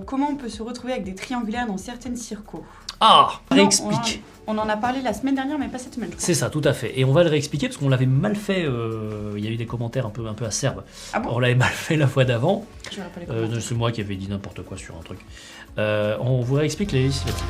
comment on peut se retrouver avec des triangulaires dans certaines circos. Ah, Non, réexplique. On en a parlé la semaine dernière, mais pas cette semaine. C'est ça, tout à fait. Et on va le réexpliquer parce qu'on l'avait mal fait. Il y a eu des commentaires un peu acerbes. Ah bon? On l'avait mal fait la fois d'avant. Je me rappelle les commentaires. C'est moi qui avais dit n'importe quoi sur un truc. On vous réexplique les législatives.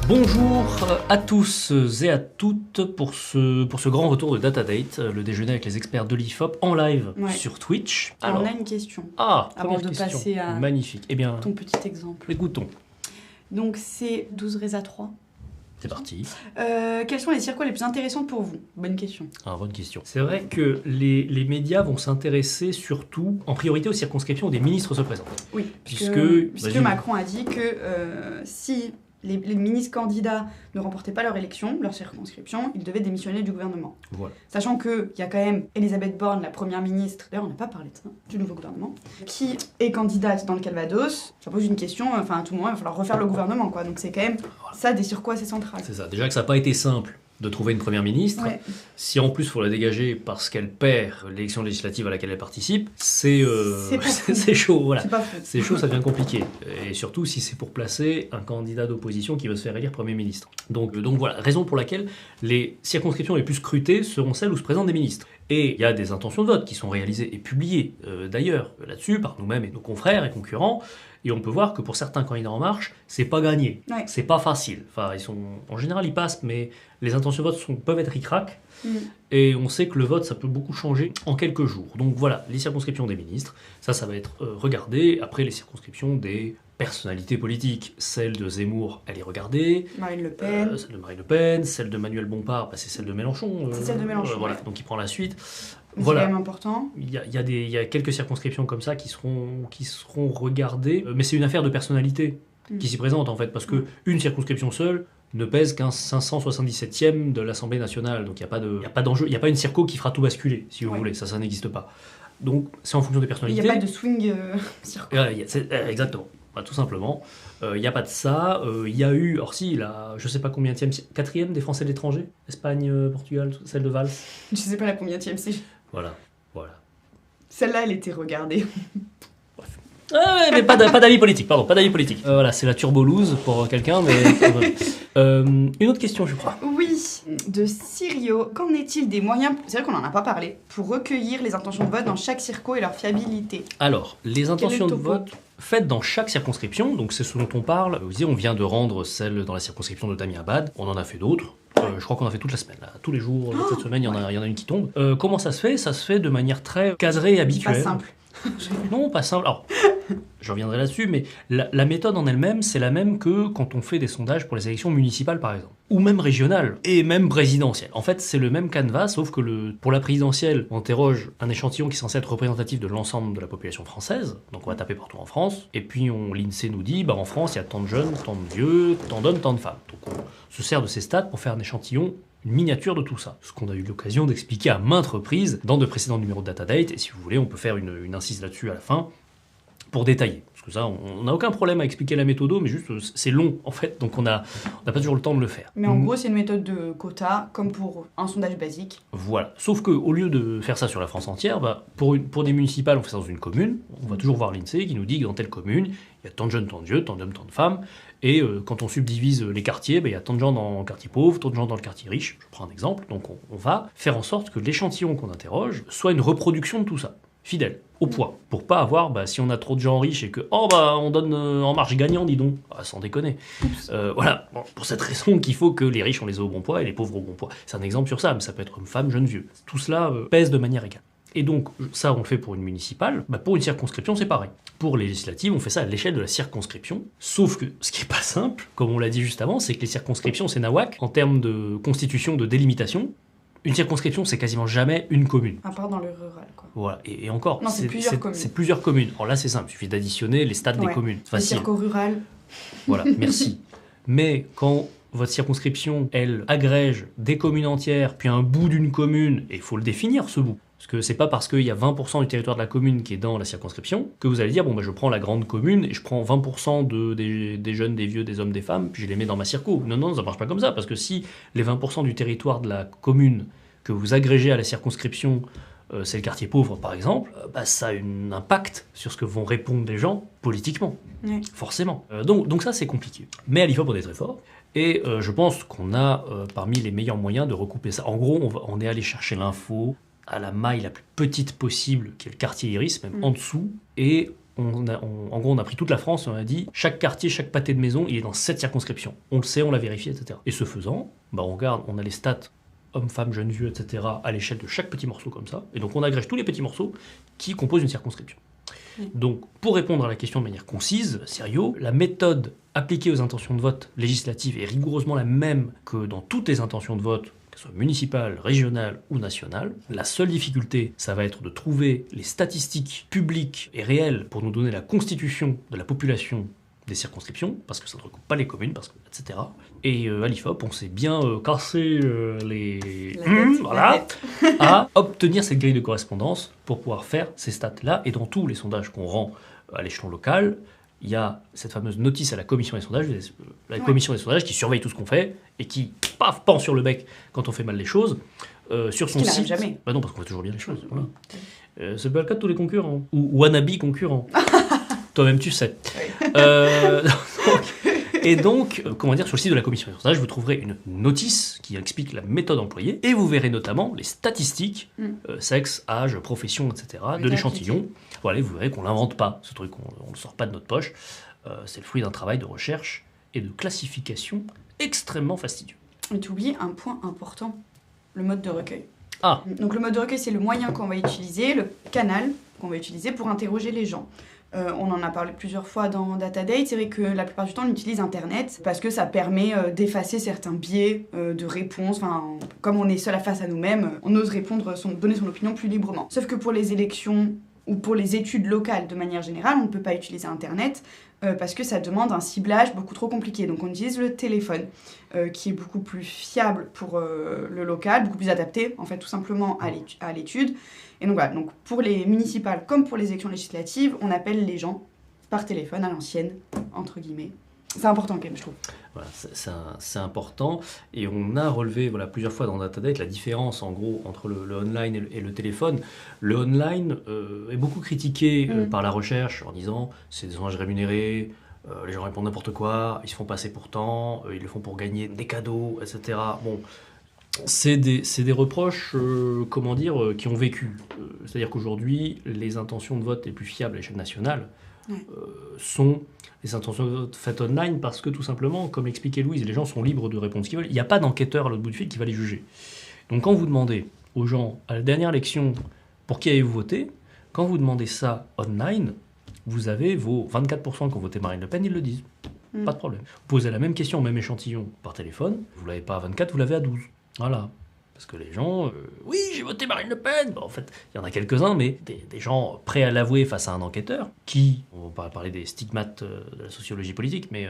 Bonjour à tous et à toutes pour ce grand retour de DataDate, le déjeuner avec les experts de l'IFOP en live sur Twitch. Alors, on a une question. Avant de question. Passer à Magnifique. Eh bien, ton petit exemple. écoutons. Donc c'est 12 Reza 3. C'est parti. Quelles sont les circos les plus intéressantes pour vous? Bonne question. Ah, bonne question. C'est vrai que les médias vont s'intéresser surtout, en priorité, aux circonscriptions où des ministres se présentent. Oui, puisque vas-y. Macron a dit que si les ministres candidats ne remportaient pas leur élection, leur circonscription, ils devaient démissionner du gouvernement. Voilà. Sachant qu'il y a quand même Elisabeth Borne, la première ministre, d'ailleurs on n'a pas parlé de ça, du nouveau gouvernement, qui est candidate dans le Calvados. Ça pose une question, enfin à tout moment il va falloir refaire le gouvernement quoi, donc c'est quand même ça des circos assez centrales. C'est ça. Déjà que ça n'a pas été simple de trouver une première ministre. Ouais. Si en plus il faut la dégager parce qu'elle perd l'élection législative à laquelle elle participe, c'est chaud. Voilà. C'est pas fou. C'est chaud, ça devient compliqué. Et surtout si c'est pour placer un candidat d'opposition qui veut se faire élire Premier ministre. Donc voilà, raison pour laquelle les circonscriptions les plus scrutées seront celles où se présentent des ministres. Et il y a des intentions de vote qui sont réalisées et publiées d'ailleurs là-dessus par nous-mêmes et nos confrères et concurrents. Et on peut voir que pour certains candidats En Marche, c'est pas gagné. Ouais. C'est pas facile. Enfin, en général, ils passent, mais les intentions de vote peuvent être ric-rac. Et on sait que le vote, ça peut beaucoup changer en quelques jours. Donc voilà, les circonscriptions des ministres, ça va être regardé. Après, les circonscriptions des personnalités politiques, celle de Zemmour, elle est regardée. Marine Le Pen. Celle de Marine Le Pen, celle de Manuel Bompard, c'est celle de Mélenchon. C'est celle de Mélenchon, voilà, ouais. donc il prend la suite. Voilà. C'est quand même important. Il y a quelques circonscriptions comme ça qui seront regardées, mais c'est une affaire de personnalité qui s'y présente en fait, parce que une circonscription seule ne pèse qu'un 577e de l'Assemblée nationale, donc il n'y a pas d'enjeu, il n'y a pas une circo qui fera tout basculer, si vous voulez, ça n'existe pas. Donc c'est en fonction des personnalités. Il n'y a pas de swing circo. Exactement, tout simplement. Il n'y a pas de ça. Il y a eu, je sais pas combienième, 4e des Français de l'étranger, Espagne, Portugal, celle de Valls. Je sais pas la combienième c'est. Voilà. Celle-là, elle était regardée. Mais pas d'avis politique, pardon, pas d'avis politique. Voilà, c'est la turbolouse pour quelqu'un, mais... une autre question, je crois. Oui, de Sirio. Qu'en est-il des moyens, c'est vrai qu'on n'en a pas parlé, pour recueillir les intentions de vote dans chaque circo et leur fiabilité? Alors, les intentions de vote faites dans chaque circonscription, donc c'est ce dont on parle. Vous savez, on vient de rendre celle dans la circonscription de Damien Abad, on en a fait d'autres. Je crois qu'on a fait toute la semaine, là. Tous les jours, cette semaine, il y en a une qui tombe. Comment ça se fait? Ça se fait de manière très cadrée et habituelle. Pas simple. Non, pas simple. Alors, je reviendrai là-dessus, mais la méthode en elle-même, c'est la même que quand on fait des sondages pour les élections municipales, par exemple. Ou même régionales, et même présidentielles. En fait, c'est le même canevas, sauf que pour la présidentielle, on interroge un échantillon qui est censé être représentatif de l'ensemble de la population française, donc on va taper partout en France, et puis l'INSEE nous dit, en France, il y a tant de jeunes, tant de vieux, tant d'hommes, tant de femmes. Donc on se sert de ces stats pour faire un échantillon, une miniature de tout ça. Ce qu'on a eu l'occasion d'expliquer à maintes reprises dans de précédents numéros de DataDate, et si vous voulez, on peut faire une incise là-dessus à la fin, pour détailler. Parce que ça, on n'a aucun problème à expliquer la méthode, mais juste, c'est long, en fait, donc on n'a pas toujours le temps de le faire. Mais en gros, c'est une méthode de quota, comme pour un sondage basique. Voilà. Sauf qu'au lieu de faire ça sur la France entière, pour des municipales, on fait ça dans une commune, on va toujours voir l'INSEE qui nous dit que dans telle commune, il y a tant de jeunes, tant de vieux, tant d'hommes, tant de femmes, et quand on subdivise les quartiers, il y a tant de gens dans le quartier pauvre, tant de gens dans le quartier riche, je prends un exemple, donc on va faire en sorte que l'échantillon qu'on interroge soit une reproduction de tout ça. Fidèle, au point, pour pas avoir, si on a trop de gens riches et que, on donne En Marche gagnant, dis donc, sans déconner. Voilà, pour cette raison qu'il faut que les riches, on les ait au bon poids et les pauvres au bon poids. C'est un exemple sur ça, mais ça peut être une femme, jeune, vieux. Tout cela pèse de manière égale. Et donc, ça, on le fait pour une municipale. Pour une circonscription, c'est pareil. Pour les législatives, on fait ça à l'échelle de la circonscription. Sauf que, ce qui est pas simple, comme on l'a dit juste avant, c'est que les circonscriptions, c'est nawak, en termes de constitution, de délimitation. Une circonscription, c'est quasiment jamais une commune. À part dans le rural, quoi. Voilà, et encore, non, c'est plusieurs communes. C'est plusieurs communes. Alors là, c'est simple, il suffit d'additionner les stades des communes. C'est facile. Le circo rural. Voilà, merci. Mais quand votre circonscription, elle agrège des communes entières, puis un bout d'une commune, et il faut le définir, ce bout. Parce que c'est pas parce qu'il y a 20% du territoire de la commune qui est dans la circonscription que vous allez dire, je prends la grande commune et je prends 20% des jeunes, des vieux, des hommes, des femmes, puis je les mets dans ma circo. Non, ça marche pas comme ça, parce que si les 20% du territoire de la commune que vous agrégez à la circonscription c'est le quartier pauvre par exemple, ça a un impact sur ce que vont répondre les gens politiquement, forcément. Donc ça c'est compliqué. Mais à l'IFOP on est très fort, et je pense qu'on a parmi les meilleurs moyens de recouper ça. En gros on est allé chercher l'info à la maille la plus petite possible, qui est le quartier Iris, même en dessous, et en gros, on a pris toute la France et on a dit chaque quartier, chaque pâté de maison, il est dans cette circonscription. On le sait, on l'a vérifié, etc. Et ce faisant, on regarde, on a les stats hommes, femmes, jeunes, vieux, etc. à l'échelle de chaque petit morceau comme ça. Et donc on agrège tous les petits morceaux qui composent une circonscription. Donc pour répondre à la question de manière concise, sérieux, la méthode appliquée aux intentions de vote législatives est rigoureusement la même que dans toutes les intentions de vote, qu'elles soient municipales, régionales ou nationales. La seule difficulté, ça va être de trouver les statistiques publiques et réelles pour nous donner la constitution de la population des circonscriptions, parce que ça ne recoupe pas les communes, etc. Et à l'IFOP, on s'est bien cassé à obtenir cette grille de correspondance pour pouvoir faire ces stats-là. Et dans tous les sondages qu'on rend à l'échelon local, il y a cette fameuse notice à la commission des sondages, commission des sondages qui surveille tout ce qu'on fait et qui, paf, pend sur le bec quand on fait mal les choses. Sur son site. Jamais. Non, parce qu'on fait toujours bien les choses. Voilà. C'est pas le cas de tous les concurrents. Ou wannabe concurrents. Toi-même, tu sais. Donc, sur le site de la commission des sondages, vous trouverez une notice qui explique la méthode employée, et vous verrez notamment les statistiques, sexe, âge, profession, etc., de l'échantillon. Voilà, vous verrez qu'on l'invente pas, ce truc, on le sort pas de notre poche. C'est le fruit d'un travail de recherche et de classification extrêmement fastidieux. Mais tu oublies un point important, le mode de recueil. Ah. Donc le mode de recueil, c'est le moyen qu'on va utiliser, le canal qu'on va utiliser pour interroger les gens. On en a parlé plusieurs fois dans Datadate. C'est vrai que la plupart du temps, on utilise Internet parce que ça permet d'effacer certains biais de réponse. Enfin, comme on est seul face à nous-mêmes, on ose donner son opinion plus librement. Sauf que pour les élections ou pour les études locales de manière générale, on ne peut pas utiliser Internet parce que ça demande un ciblage beaucoup trop compliqué. Donc on utilise le téléphone qui est beaucoup plus fiable pour le local, beaucoup plus adapté en fait tout simplement à l'étude. Et donc voilà, donc pour les municipales comme pour les élections législatives, on appelle les gens par téléphone à l'ancienne, entre guillemets. C'est important quand même, je trouve. Voilà, c'est important. Et on a relevé plusieurs fois dans Datadate la différence en gros entre le online et le téléphone. Le online est beaucoup critiqué par la recherche en disant c'est des sondages rémunérés, les gens répondent n'importe quoi, ils se font passer pour tant, ils le font pour gagner des cadeaux, etc. Bon, c'est des reproches qui ont vécu. C'est-à-dire qu'aujourd'hui, les intentions de vote les plus fiables à l'échelle nationale sont les intentions de vote faites online parce que tout simplement, comme l'expliquait Louise, les gens sont libres de répondre ce qu'ils veulent. Il n'y a pas d'enquêteur à l'autre bout du fil qui va les juger. Donc quand vous demandez aux gens à la dernière élection pour qui avez-vous voté, quand vous demandez ça online, vous avez vos 24% qui ont voté Marine Le Pen, ils le disent. Pas de problème. Vous posez la même question, même échantillon par téléphone, vous ne l'avez pas à 24, vous l'avez à 12. Voilà. Parce que les gens, oui, j'ai voté Marine Le Pen. En fait, il y en a quelques-uns, mais des gens prêts à l'avouer face à un enquêteur qui, on va parler des stigmates de la sociologie politique, mais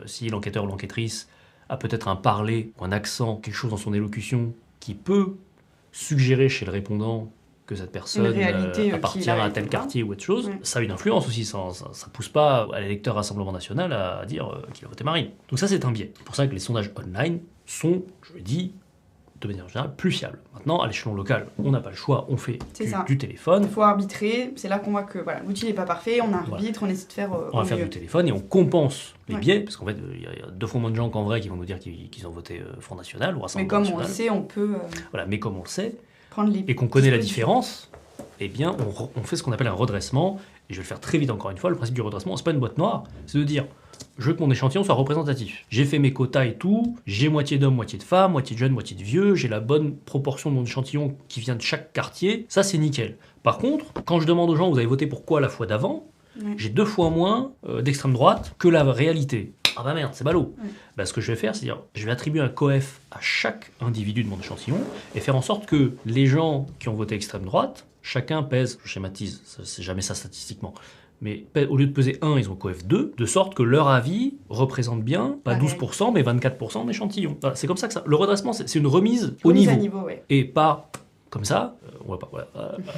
si l'enquêteur ou l'enquêtrice a peut-être un parler ou un accent, quelque chose dans son élocution qui peut suggérer chez le répondant que cette personne appartient à tel quartier ou autre chose, ça a une influence aussi. Ça ne pousse pas à l'électeur Rassemblement National à dire qu'il a voté Marine. Donc ça, c'est un biais. C'est pour ça que les sondages online sont, je le dis, de manière générale, plus fiable. Maintenant, à l'échelon local, on n'a pas le choix, on fait du téléphone. Il faut arbitrer, c'est là qu'on voit que l'outil n'est pas parfait, on arbitre, on essaie de faire on va faire du téléphone et on compense les biais, parce qu'en fait, il y a 2 fois moins de gens qu'en vrai qui vont nous dire qu'ils ont voté Front National ou Rassemblement National. Mais comme on le sait, on peut... mais comme on le sait, prendre les et qu'on connaît la différence, eh bien, on fait ce qu'on appelle un redressement, et je vais le faire très vite encore une fois. Le principe du redressement, c'est pas une boîte noire, c'est de dire... Je veux que mon échantillon soit représentatif. J'ai fait mes quotas et tout, j'ai moitié d'hommes, moitié de femmes, moitié de jeunes, moitié de vieux, j'ai la bonne proportion de mon échantillon qui vient de chaque quartier, ça c'est nickel. Par contre, quand je demande aux gens, vous avez voté pour quoi la fois d'avant, j'ai 2 fois moins d'extrême droite que la réalité. Ah bah merde, c'est ballot. Ce que je vais faire, c'est dire, je vais attribuer un coef à chaque individu de mon échantillon et faire en sorte que les gens qui ont voté extrême droite, chacun pèse, je schématise, c'est jamais ça statistiquement, mais au lieu de peser 1, ils ont coef 2, de sorte que leur avis représente bien, pas 12%, mais 24% d'échantillon. Voilà, c'est comme ça que ça... Le redressement, c'est une remise au niveau. À niveau. Et pas comme ça, on va pas, voilà,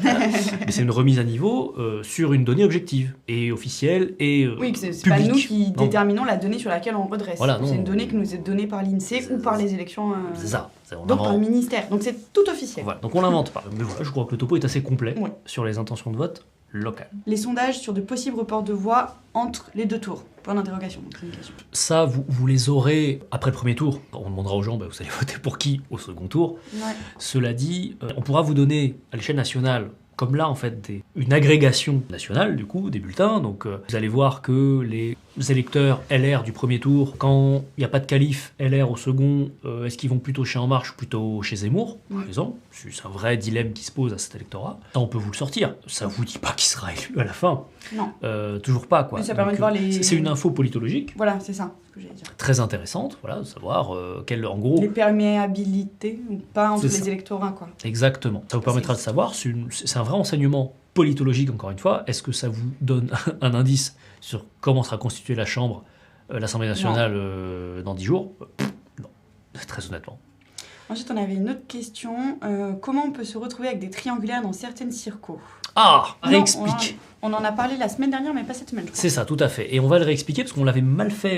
mais c'est une remise à niveau sur une donnée objective et officielle et Oui, que c'est publique. pas nous qui Non. déterminons la donnée sur laquelle on redresse. Voilà, non. C'est une donnée qui nous est donnée par l'INSEE ou par les élections. C'est ça. On Donc par le invente. ministère. Donc c'est tout officiel. Voilà, donc on l'invente pas. Mais voilà, je crois que le topo est assez complet Ouais. sur les intentions de vote locales. Les sondages sur de possibles reports de voix entre les deux tours. Point d'interrogation. Donc c'est une question. Ça, vous les aurez après le premier tour. On demandera aux gens, vous allez voter pour qui au second tour. Ouais. Cela dit, on pourra vous donner à l'échelle nationale, comme là en fait, une agrégation nationale du coup des bulletins. Donc vous allez voir que les électeurs LR du premier tour, quand il n'y a pas de qualif LR au second, est-ce qu'ils vont plutôt chez En Marche ou plutôt chez Zemmour, par exemple? C'est un vrai dilemme qui se pose à cet électorat. Ça, on peut vous le sortir. Ça vous dit pas qui sera élu à la fin. Non. Toujours pas, quoi. Mais ça permet de voir les- C'est une info politologique Voilà, c'est ça ce que j'allais dire. très intéressante, voilà, de savoir en gros... Les perméabilités ou pas entre C'est les ça. électorats, quoi. Exactement. Ça vous permettra de savoir, c'est un vrai enseignement politologique, encore une fois. Est-ce que ça vous donne un indice sur comment sera constituée la Chambre, l'Assemblée nationale dans 10 jours? Non, très honnêtement. Ensuite, on avait une autre question. Comment on peut se retrouver avec des triangulaires dans certaines circos? Ah, Non, réexplique. On en a parlé la semaine dernière, mais pas cette semaine, je crois. C'est ça, tout à fait. Et on va le réexpliquer parce qu'on l'avait mal fait.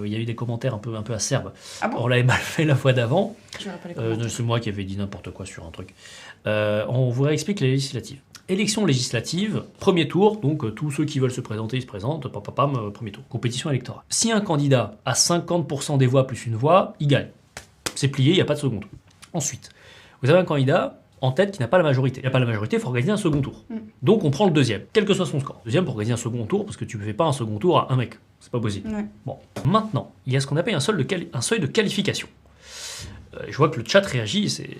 Il y a eu des commentaires un peu acerbes. Ah bon? On l'avait mal fait la fois d'avant. Je verrai pas les commentaires. C'est moi qui avais dit n'importe quoi sur un truc. On vous réexplique les législatives. Élection législative, premier tour, donc tous ceux qui veulent se présenter, ils se présentent, premier tour. Compétition électorale. Si un candidat a 50% des voix plus une voix, il gagne. C'est plié, il n'y a pas de second tour. Ensuite, vous avez un candidat en tête qui n'a pas la majorité. Il n'a pas la majorité, il faut organiser un second tour. Donc on prend le deuxième, quel que soit son score. Deuxième pour organiser un second tour, parce que tu ne fais pas un second tour à un mec. C'est pas possible. Ouais. Bon, maintenant, il y a ce qu'on appelle un seuil de qualification. Je vois que le chat réagit, c'est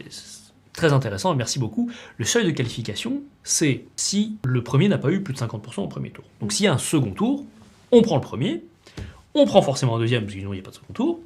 très intéressant, merci beaucoup. Le seuil de qualification, c'est si le premier n'a pas eu plus de 50% au premier tour. Donc s'il y a un second tour, on prend le premier, on prend forcément un deuxième, parce que sinon il n'y a pas de second tour,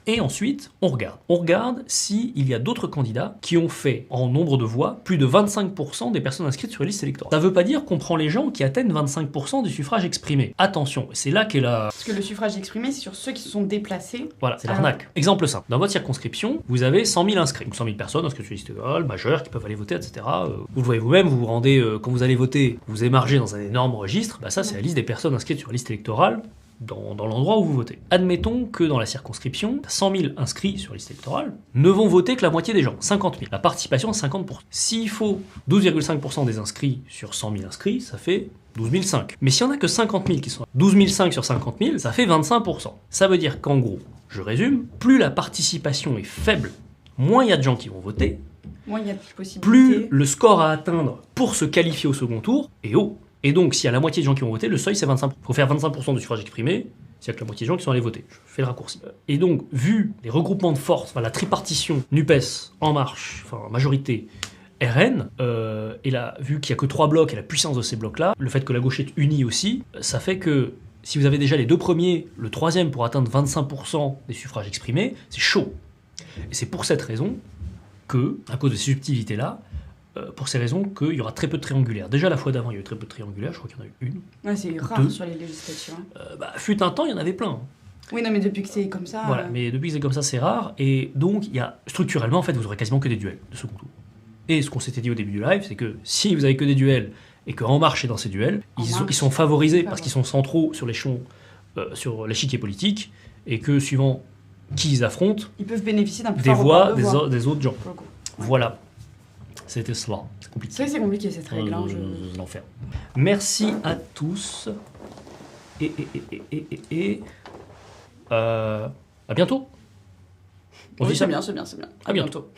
et ensuite on regarde. On regarde s'il y a d'autres candidats qui ont fait, en nombre de voix, plus de 25% des personnes inscrites sur les listes électorales. Ça ne veut pas dire qu'on prend les gens qui atteignent 25% du suffrage exprimé. Attention, c'est là qu'est la... Parce que le suffrage exprimé, c'est sur ceux qui se sont déplacés. Voilà, c'est Alors- l'arnaque. Exemple simple. Dans votre circonscription, vous avez 100 000 inscrits. Donc 100 000 personnes inscrites sur les listes électorales, majeures, qui peuvent aller voter, etc. Vous le voyez vous-même, vous vous rendez, quand vous allez voter, vous émargez dans un énorme registre. Bah ça, c'est la liste des personnes inscrites sur la liste électorale dans l'endroit où vous votez. Admettons que dans la circonscription, 100 000 inscrits sur la liste électorale ne vont voter que la moitié des gens, 50 000. La participation, 50%. S'il faut 12,5% des inscrits sur 100 000 inscrits, ça fait 12 500. Mais s'il n'y en a que 50 000 qui sont 12 500 sur 50 000, ça fait 25%. Ça veut dire qu'en gros, je résume, plus la participation est faible, moins il y a de gens qui vont voter, Moi, il y a plus possibilités. plus le score à atteindre pour se qualifier au second tour est haut. Et donc, s'il y a la moitié des gens qui vont voter, le seuil c'est 25%. Il faut faire 25% du suffrage exprimé, s'il y a que la moitié des gens qui sont allés voter. Je fais le raccourci. Et donc, vu les regroupements de forces, enfin, la tripartition NUPES, En Marche, enfin majorité, RN, et là, vu qu'il n'y a que 3 blocs et la puissance de ces blocs-là, le fait que la gauche est unie aussi, ça fait que si vous avez déjà les deux premiers, le troisième pour atteindre 25% des suffrages exprimés, c'est chaud. Et c'est pour cette raison que, à cause de ces subtilités-là, pour ces raisons qu'il y aura très peu de triangulaires. Déjà la fois d'avant, il y a eu très peu de triangulaires, je crois qu'il y en a eu une. Ouais, c'est rare Deux. sur les législatives. Hein. Fut un temps, il y en avait plein. Oui, non, mais depuis que c'est comme ça. Voilà, mais depuis que c'est comme ça, c'est rare. Et donc, il y a structurellement, en fait, vous aurez quasiment que des duels de second tour. Et ce qu'on s'était dit au début du live, c'est que si vous avez que des duels et que En Marche est dans ces duels, ils sont favorisés parce qu'ils sont centraux sur l'échelon, sur l'échiquier politique, et que suivant qui ils affrontent, Ils peuvent bénéficier d'un plus des fort voix report de voix, des autres gens. pour le coup. Voilà. C'était cela. C'est compliqué. C'est vrai que c'est compliqué cette règle. Hein, L'enfer. Merci à tous. À bientôt. On Oui, dit ça c'est bien, c'est bien, c'est bien. À bientôt.